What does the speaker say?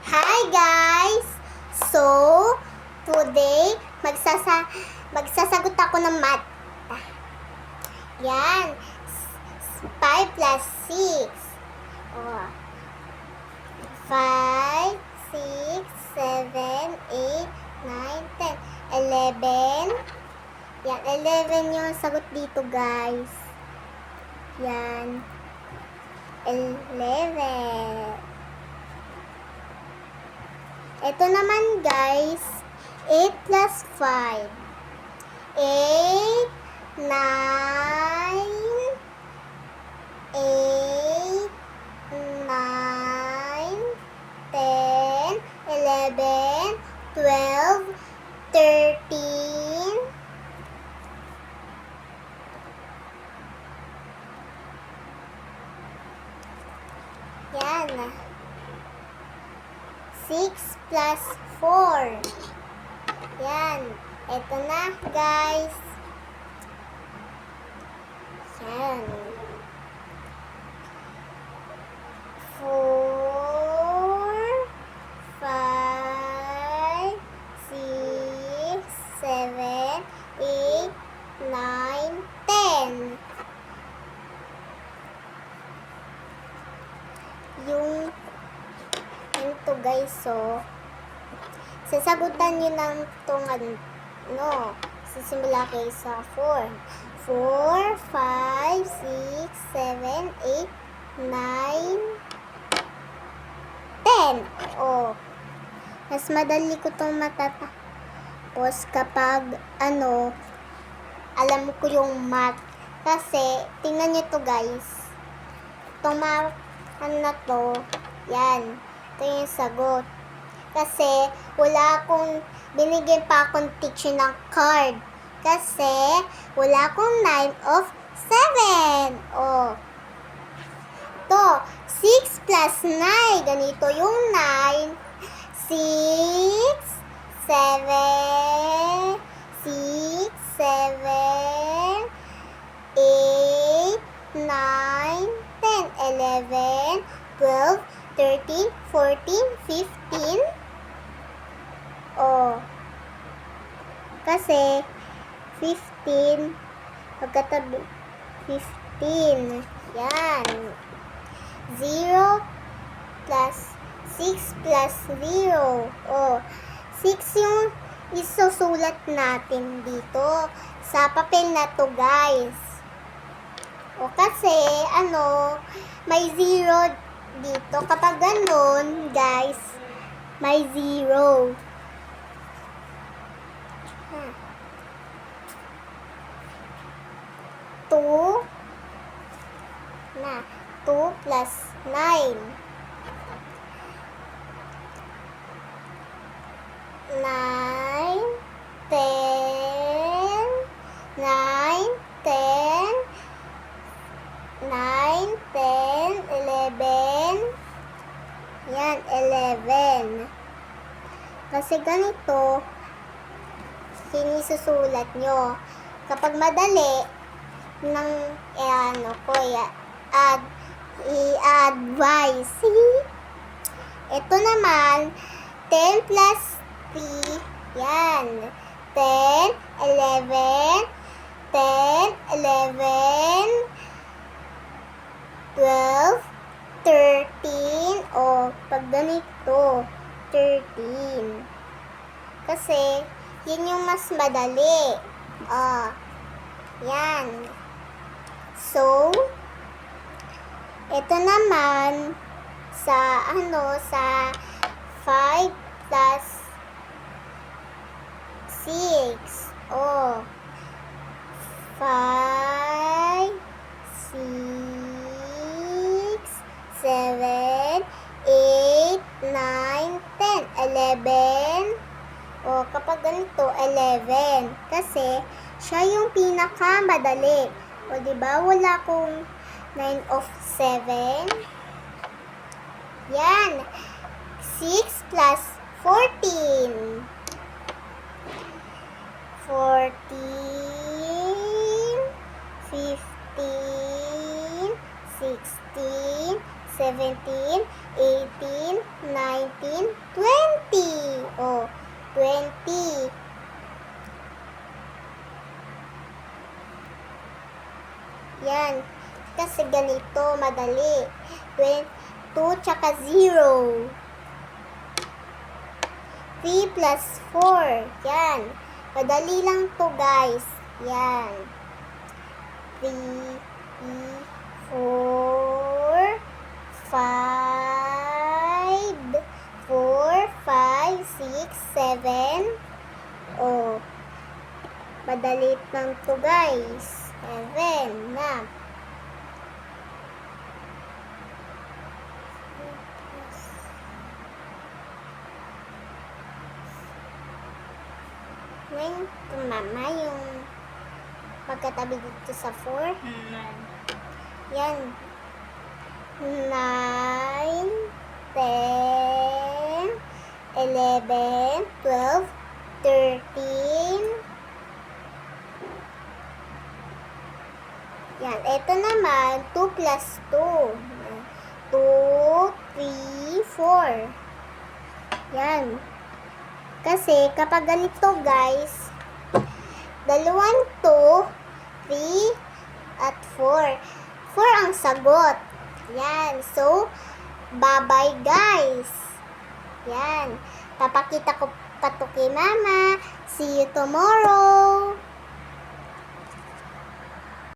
Hi guys! So, today, magsasagot ako ng math. Yan. 5 plus 6. Oh. 5, 6, 7, 8, 9, 10, 11. Yan, 11 yung sagot dito guys. Yan. 11. Ito naman guys, 8 plus 5. 8, 9, 8, 9, 10, 11, 12, 13, 6 plus 4. Yan. Ito na, guys. Yan. 4, 5, 6, 7, 8, 9, 10. Yung to guys, so sasagutan nyo ng itong sisimula kayo sa 4, 5, 6, 7, 8, 9, 10. Oh, mas madali ko itong matatapos kapag alam ko yung math. Kasi tingnan nyo to guys, itong math na to, yan. Ito yung sagot. Kasi, wala akong, binigyan pa akong teacher ng card. Kasi, wala akong 9 of 7. Oh. Ito, 6 plus 9. Ganito yung 9. 6, 7, 6, 7, 8, 9, 10, 11, 12, 13, 14, 15. Oh. Kasi 15 pagkatabi 15. Yan. 0 plus 6 plus 0. Oh. 6 yung isusulat natin dito sa papel na to, guys. O kasi may 0 dito. Kapag ganun, guys, may 0. 2 plus 9. 9, 10, 9, 10, 9, 10, 11. Yan, 11. Kasi ganito, sinisusulat nyo. Kapag madali, i-advise. Ito naman, 10 plus 3. Yan. 10, 11, 10, 11, 12, 13, o pag ganito, 13. Kasi, yun yung mas madali. Yan. So, ito naman, sa 5 plus 6. 5, 6, 7, 8, 9, 10, 11. Kapag ganito, 11. Kasi, siya yung pinakamadali. Diba? Wala akong 9 of 7. Yan. 6 plus 14. 14, 15, 16, 17, 18, 19, 14, 20. Oh, 20. Yan. Kasi ganito, madali. 2 tsaka 0. 3 plus 4. Yan. Madali lang to, guys. Yan. 3, 4, 5, 4, 5, 6, 7. Oh. Madali lang to, guys. 7 na. Ngayon, mama, yung magkatabi dito sa 4. Yan. 9, 10, 11, 12, 13. Yan. Ito naman, 2 plus 2. 2, 3, 4. Yan. Kasi, kapag ganito, guys, 2, 3, at 4. 4 ang sagot. Yan. So, bye-bye, guys. Yan. Papakita ko pa to kay mama. See you tomorrow.